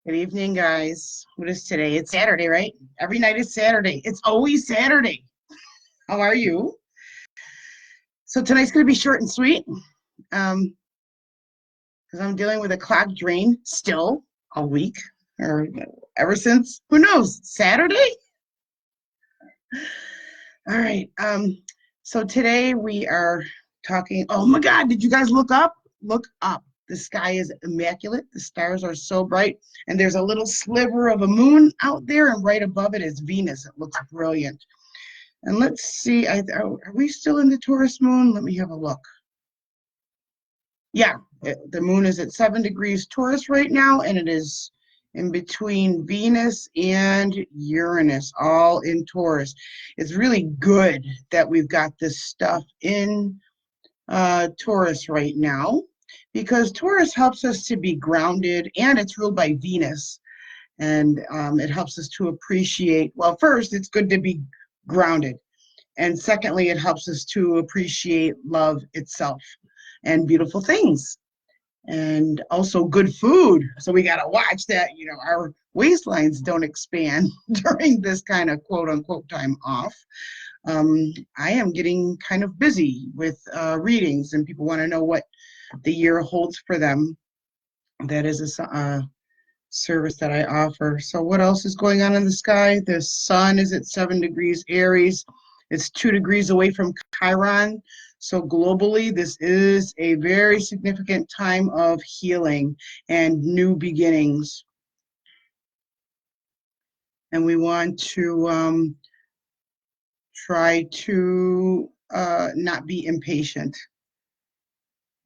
Good evening, guys. What is today? It's Saturday, right? Every night is Saturday. It's always Saturday. How are you? So tonight's going to be short and sweet because I'm dealing with a clock drain still all week or ever since, who knows, Saturday? All right. So today we are talking. Oh my God, did you guys look up? Look up. The sky is immaculate. The stars are so bright. And there's a little sliver of a moon out there, and right above it is Venus. It looks brilliant. And let's see, are we still in the Taurus moon? Let me have a look. Yeah, the moon is at 7 degrees Taurus right now, and it is in between Venus and Uranus, all in Taurus. It's really good that we've got this stuff in Taurus right now, because Taurus helps us to be grounded, and it's ruled by Venus. And it helps us to appreciate, well, first, it's good to be grounded. And secondly, it helps us to appreciate love itself and beautiful things. And also good food. So we got to watch that, our waistlines don't expand during this kind of quote unquote time off. I am getting kind of busy with readings, and people want to know what the year holds for them. That is a service that I offer. So what else is going on in the sky? The sun is at 7 degrees Aries. It's 2 degrees away from Chiron. So globally, this is a very significant time of healing and new beginnings. And we want to try to not be impatient.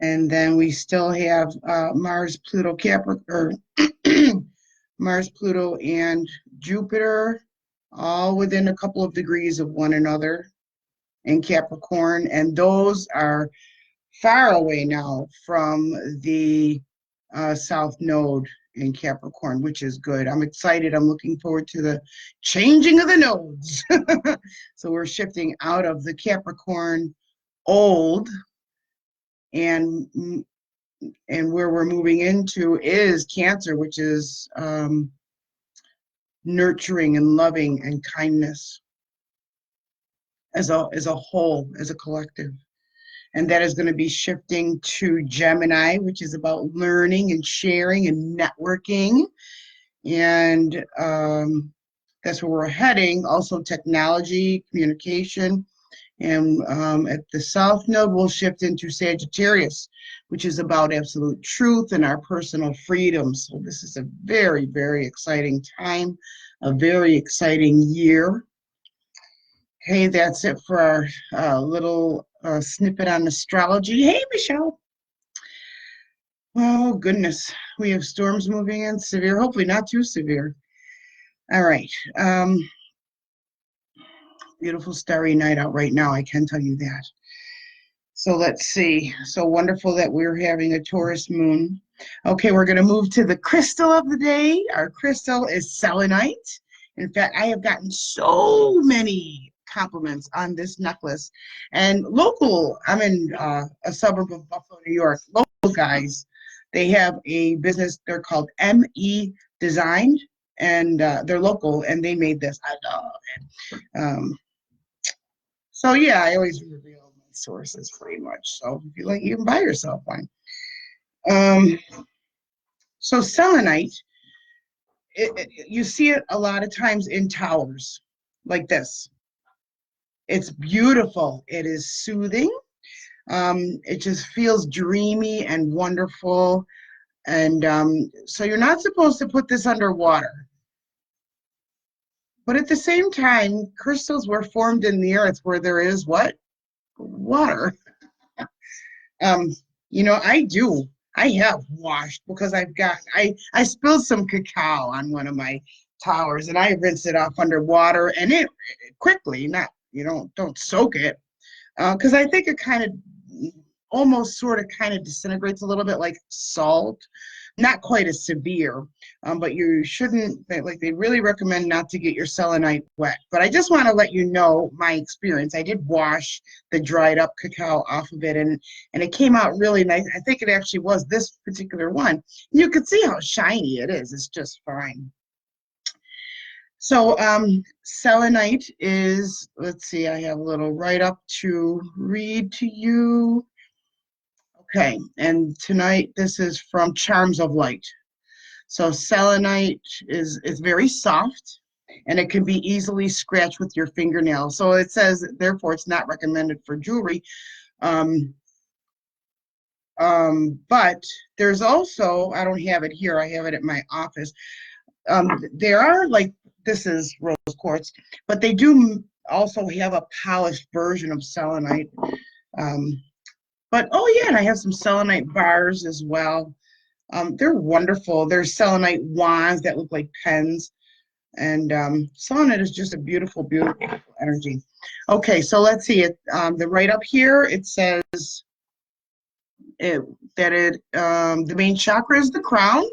And then we still have Mars, Pluto, Capricorn, Mars, Pluto, and Jupiter, all within a couple of degrees of one another in Capricorn. And those are far away now from the South Node in Capricorn, which is good. I'm excited. I'm looking forward to the changing of the nodes. So we're shifting out of the Capricorn old, and where we're moving into is Cancer, which is nurturing and loving and kindness as a whole, as a collective. And that is going to be shifting to Gemini, which is about learning and sharing and networking. And that's where we're heading. Also technology, communication. And at the South Node, we'll shift into Sagittarius, which is about absolute truth and our personal freedom. So this is a very, very exciting time, a very exciting year. Hey, that's it for our little snippet on astrology. Hey, Michelle. Oh, goodness. We have storms moving in, severe, hopefully not too severe. All right. Beautiful starry night out right now, I can tell you that. So let's see. So wonderful that we're having a Taurus moon. Okay, we're going to move to the crystal of the day. Our crystal is Selenite. In fact, I have gotten so many compliments on this necklace. And local, I'm in a suburb of Buffalo, New York. Local guys, they have a business. They're called ME Design, and they're local, and they made this. I love it. So yeah, I always reveal my sources pretty much. So if you like, you can buy yourself one. So selenite, you see it a lot of times in towers like this. It's beautiful. It is soothing. It just feels dreamy and wonderful. And so you're not supposed to put this underwater. But at the same time, crystals were formed in the earth where there is what? Water. I have washed because I spilled some cacao on one of my towers, and I rinsed it off underwater, and it quickly, not, don't soak it, because I think it kind of almost sort of kind of disintegrates a little bit like salt. Not quite as severe, but you shouldn't, like they really recommend not to get your selenite wet. But I just want to let you know my experience. I did wash the dried up cacao off of it, and it came out really nice. I think it actually was this particular one. You can see how shiny it is. It's just fine. So selenite is, let's see, I have a little write-up to read to you. Okay, and tonight this is from Charms of Light. So selenite is very soft, and it can be easily scratched with your fingernail. So it says, therefore, it's not recommended for jewelry. But there's also, I don't have it here, I have it at my office. There are, like, this is rose quartz, but they do also have a polished version of selenite. But, oh yeah, and I have some selenite bars as well. They're wonderful. There's selenite wands that look like pens. And selenite is just a beautiful, beautiful energy. Okay, so let's see it. The write-up here, it says the main chakra is the crown.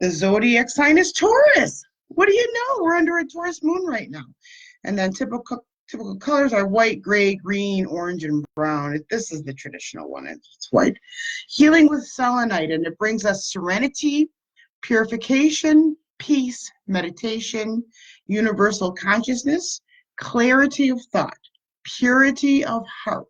The zodiac sign is Taurus. What do you know? We're under a Taurus moon right now. And then typical colors are white, gray, green, orange, and brown. This is the traditional one. It's white. Healing with selenite, and it brings us serenity, purification, peace, meditation, universal consciousness, clarity of thought, purity of heart,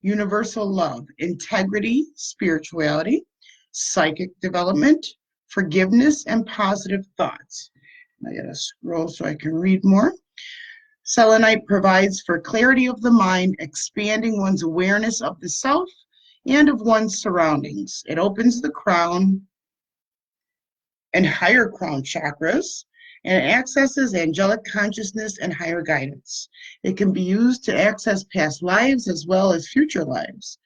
universal love, integrity, spirituality, psychic development, forgiveness, and positive thoughts. I gotta scroll so I can read more. Selenite provides for clarity of the mind, expanding one's awareness of the self and of one's surroundings. It opens the crown and higher crown chakras and accesses angelic consciousness and higher guidance. It can be used to access past lives as well as future lives.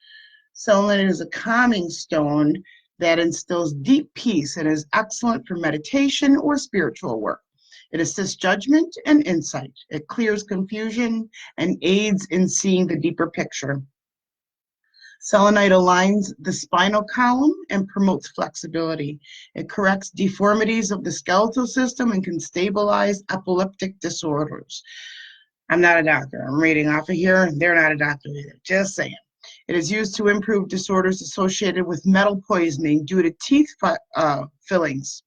Selenite is a calming stone that instills deep peace and is excellent for meditation or spiritual work. It assists judgment and insight. It clears confusion and aids in seeing the deeper picture. Selenite aligns the spinal column and promotes flexibility. It corrects deformities of the skeletal system and can stabilize epileptic disorders. I'm not a doctor. I'm reading off of here. They're not a doctor either. Just saying. It is used to improve disorders associated with metal poisoning due to teeth fillings,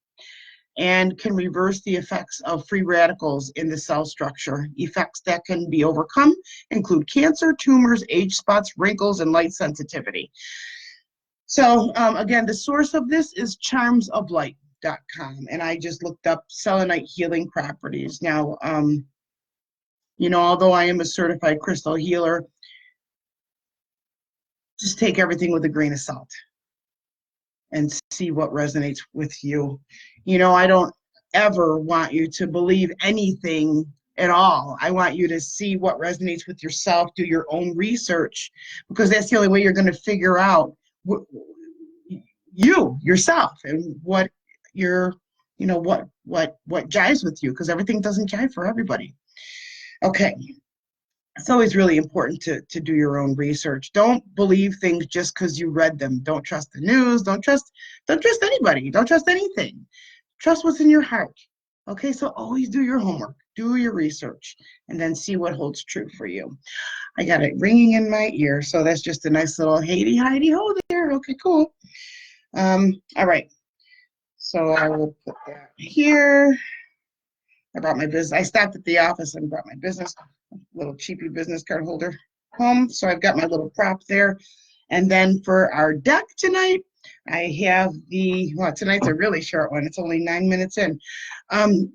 and can reverse the effects of free radicals in the cell structure. Effects that can be overcome include cancer, tumors, age spots, wrinkles, and light sensitivity. So again, the source of this is charmsoflight.com, and I just looked up selenite healing properties. Now, you know, although I am a certified crystal healer, just take everything with a grain of salt and see what resonates with you. You know, I don't ever want you to believe anything at all. I want you to see what resonates with yourself, do your own research, because that's the only way you're going to figure out yourself and what you're, you know, what jives with you, because everything doesn't jive for everybody. Okay. It's always really important to do your own research. Don't believe things just because you read them. Don't trust the news. Don't trust anybody. Don't trust anything. Trust what's in your heart. Okay, so always do your homework, do your research, and then see what holds true for you. I got it ringing in my ear, so that's just a nice little Heidi ho there. Okay, cool. All right, so I will put that here. I brought my business. I stopped at the office and brought my business, little cheapy business card holder home. So I've got my little prop there. And then for our deck tonight, I have tonight's a really short one. It's only 9 minutes in.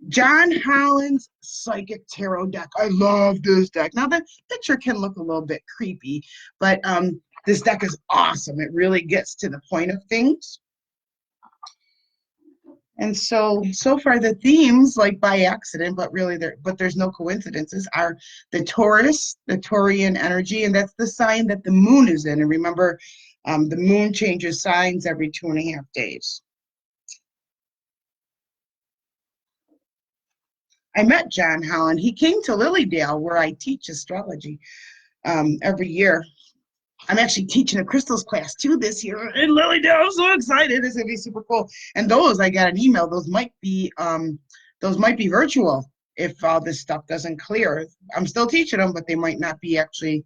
John Holland's Psychic Tarot deck. I love this deck. Now the picture can look a little bit creepy, but this deck is awesome. It really gets to the point of things. And so far the themes, like by accident, but really there's no coincidences, are the Taurus, the Taurian energy, and that's the sign that the moon is in. And remember, the moon changes signs every 2.5 days. I met John Holland. He came to Lilydale, where I teach astrology every year. I'm actually teaching a crystals class too this year in Lilydale. I'm so excited. It's gonna be super cool. And those, I got an email. Those might be virtual if all this stuff doesn't clear. I'm still teaching them, but they might not be actually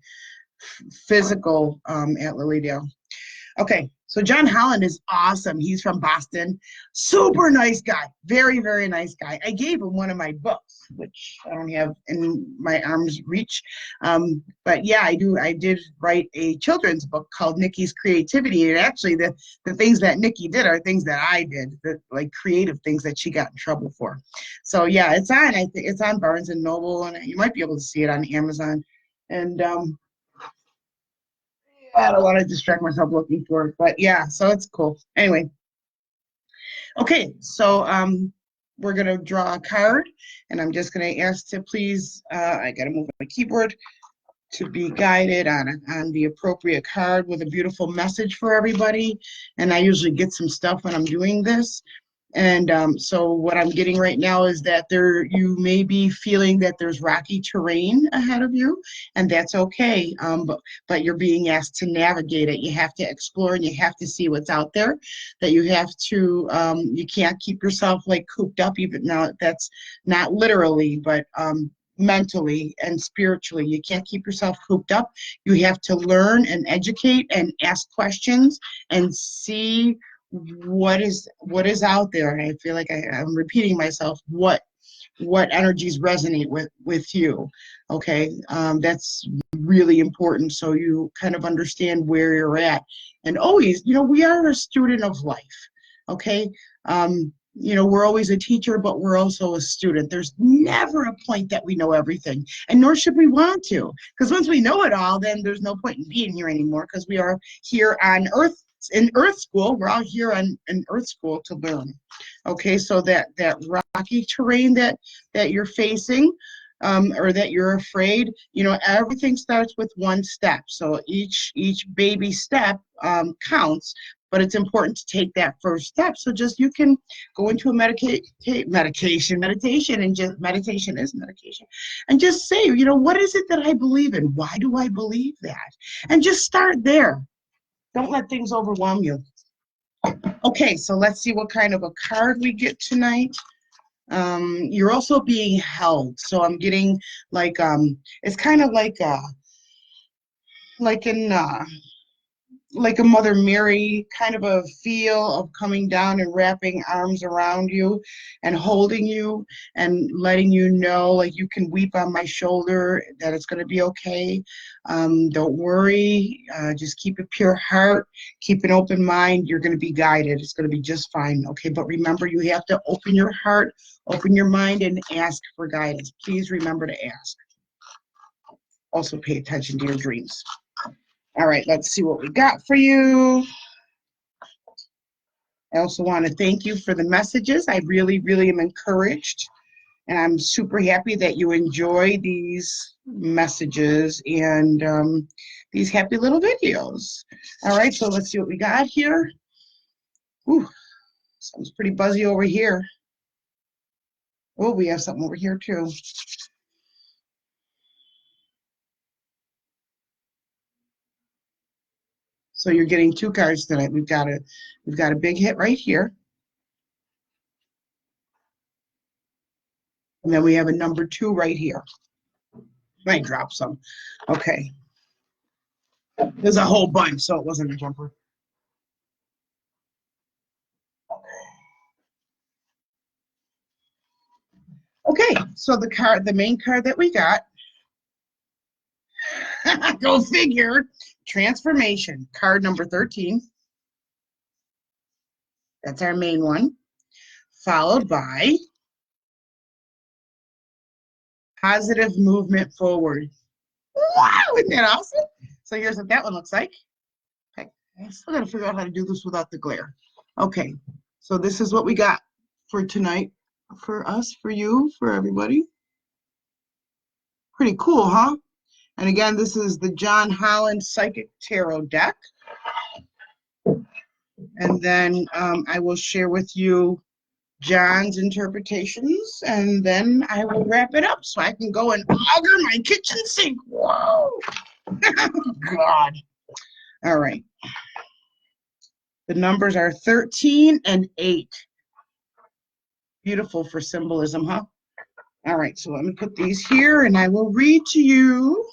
physical at Lilydale. Okay, so John Holland is awesome. He's from Boston. Super nice guy. Very, very nice guy. I gave him one of my books, which I don't have in my arm's reach. But yeah, I do. I did write a children's book called Nikki's Creativity. And actually, the things that Nikki did are things that I did, like creative things that she got in trouble for. So yeah, it's on. I think it's on Barnes and Noble, and you might be able to see it on Amazon. And I don't want to distract myself looking for it, but yeah, so it's cool. Anyway, okay, so we're gonna draw a card, and I'm just gonna ask to please, I gotta move my keyboard to be guided on the appropriate card with a beautiful message for everybody. And I usually get some stuff when I'm doing this. And so what I'm getting right now is that you may be feeling that there's rocky terrain ahead of you, and that's okay. But you're being asked to navigate it. You have to explore and you have to see what's out there. That you have to, you can't keep yourself like cooped up. Even now, that's not literally, but mentally and spiritually. You can't keep yourself cooped up. You have to learn and educate and ask questions and see what is out there. And I feel like I'm repeating myself. What energies resonate with you? Okay, that's really important, so you kind of understand where you're at. And always, we are a student of life. Okay, we're always a teacher, but we're also a student. There's never a point that we know everything, and nor should we want to, because once we know it all, then there's no point in being here anymore, because we are here on Earth. In Earth School, we're all here in Earth School to learn. Okay, so that rocky terrain that you're facing, or that you're afraid, everything starts with one step. So each baby step counts, but it's important to take that first step. So just you can go into a meditation, and just meditation is medication, and just say, what is it that I believe in? Why do I believe that? And just start there. Don't let things overwhelm you. Okay, so let's see what kind of a card we get tonight. You're also being held. So I'm getting like, it's kind of like a Mother Mary kind of a feel of coming down and wrapping arms around you and holding you and letting you know, like, you can weep on my shoulder, that it's going to be okay. Don't worry. Just keep a pure heart. Keep an open mind. You're going to be guided. It's going to be just fine. Okay, but remember, you have to open your heart, open your mind, and ask for guidance. Please remember to ask. Also pay attention to your dreams. All right, let's see what we got for you. I also want to thank you for the messages. I really, really am encouraged, and I'm super happy that you enjoy these messages and these happy little videos. All right, so let's see what we got here. Ooh, sounds pretty buzzy over here. Oh, we have something over here too. So you're getting two cards tonight. We've got a big hit right here. And then we have a number 2 right here. Might drop some. Okay. There's a whole bunch, so it wasn't a jumper. Okay, so the main card that we got, go figure, transformation, card number 13. That's our main one, followed by positive movement forward. Wow, isn't that awesome? So here's what that one looks like. Okay, I still gotta figure out how to do this without the glare. Okay, so this is what we got for tonight, for us, for you, for everybody. Pretty cool, huh? And again, this is the John Holland Psychic Tarot deck. And then I will share with you John's interpretations, and then I will wrap it up so I can go and auger my kitchen sink. Whoa! God. All right. The numbers are 13 and 8. Beautiful for symbolism, huh? All right, so let me put these here and I will read to you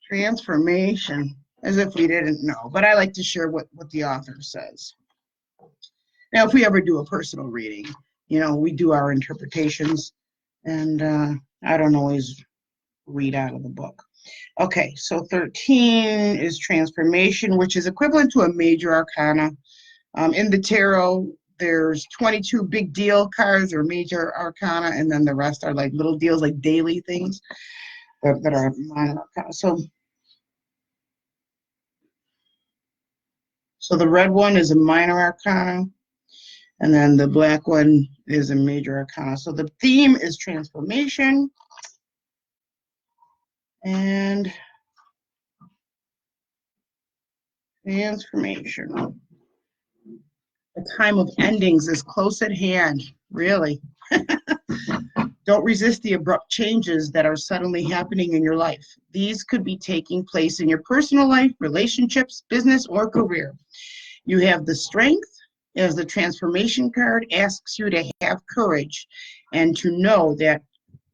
transformation, as if we didn't know, but I like to share what the author says. Now, if we ever do a personal reading, you know, we do our interpretations, and I don't always read out of the book. Okay, so 13 is transformation, which is equivalent to a major arcana. In the tarot, there's 22 big deal cards or major arcana, and then the rest are like little deals, like daily things that are minor arcana. So the red one is a minor arcana, and then the black one is a major arcana. So the theme is transformation. And transformation. The time of endings is close at hand, really. Don't resist the abrupt changes that are suddenly happening in your life. These could be taking place in your personal life, relationships, business, or career. You have the strength, as the transformation card asks you to have courage and to know that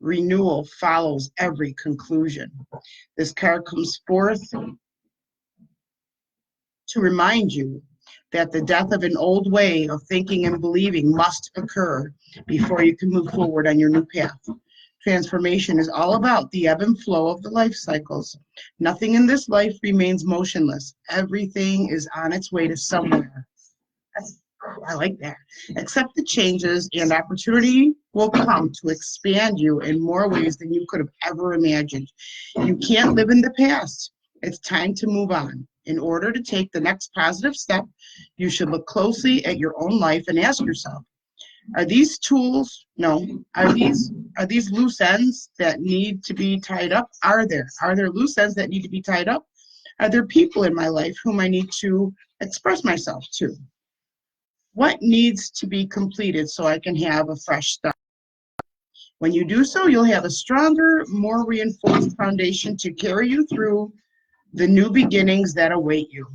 renewal follows every conclusion. This card comes forth to remind you that the death of an old way of thinking and believing must occur before you can move forward on your new path. Transformation is all about the ebb and flow of the life cycles. Nothing in this life remains motionless. Everything is on its way to somewhere. I like that. Accept the changes, and opportunity will come to expand you in more ways than you could have ever imagined. You can't live in the past. It's time to move on. In order to take the next positive step, you should look closely at your own life and ask yourself, are these tools, no, are these loose ends that need to be tied up? Are there loose ends that need to be tied up? Are there people in my life whom I need to express myself to? What needs to be completed so I can have a fresh start? When you do so, you'll have a stronger, more reinforced foundation to carry you through the new beginnings that await you.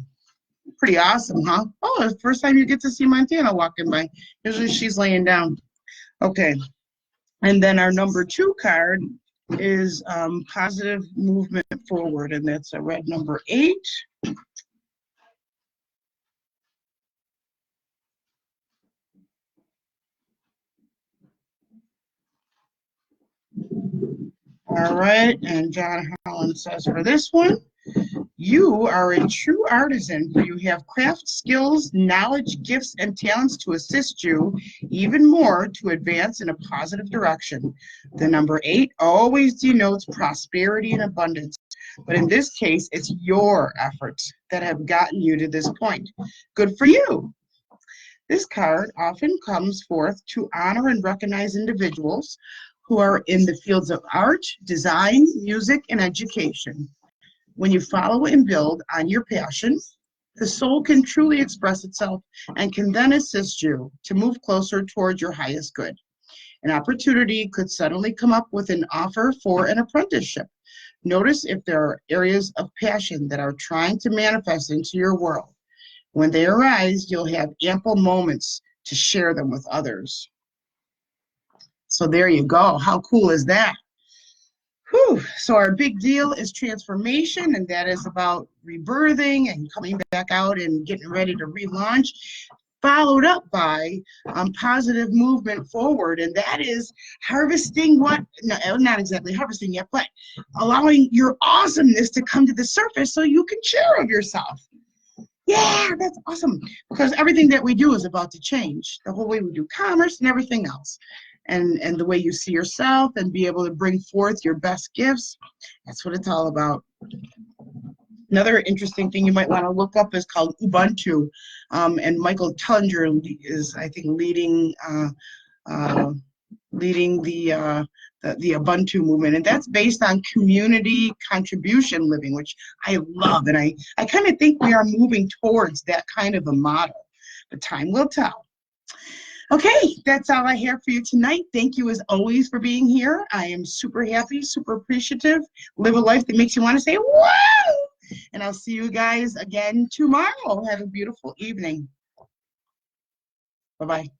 Pretty awesome, huh? Oh, it's the first time you get to see Montana walking by. Usually she's laying down. Okay. And then our number 2 card is positive movement forward, and that's a red number 8. All right, and John Holland says for this one, you are a true artisan, for you have craft skills, knowledge, gifts, and talents to assist you even more to advance in a positive direction. The number 8 always denotes prosperity and abundance, but in this case, it's your efforts that have gotten you to this point. Good for you. This card often comes forth to honor and recognize individuals who are in the fields of art, design, music, and education. When you follow and build on your passion, the soul can truly express itself and can then assist you to move closer towards your highest good. An opportunity could suddenly come up with an offer for an apprenticeship. Notice if there are areas of passion that are trying to manifest into your world. When they arise, you'll have ample moments to share them with others. So there you go. How cool is that? Whew. So our big deal is transformation, and that is about rebirthing and coming back out and getting ready to relaunch, followed up by positive movement forward, and that is harvesting what, no, not exactly harvesting yet, but allowing your awesomeness to come to the surface so you can share of yourself. Yeah, that's awesome, because everything that we do is about to change. The whole way we do commerce and everything else. And the way you see yourself and be able to bring forth your best gifts, that's what it's all about. Another interesting thing you might want to look up is called Ubuntu, and Michael Tullinger is, I think, leading the Ubuntu movement, and that's based on community contribution living, which I love, and I kind of think we are moving towards that kind of a model, but time will tell. Okay, that's all I have for you tonight. Thank you as always for being here. I am super happy, super appreciative. Live a life that makes you want to say, wow! And I'll see you guys again tomorrow. Have a beautiful evening. Bye-bye.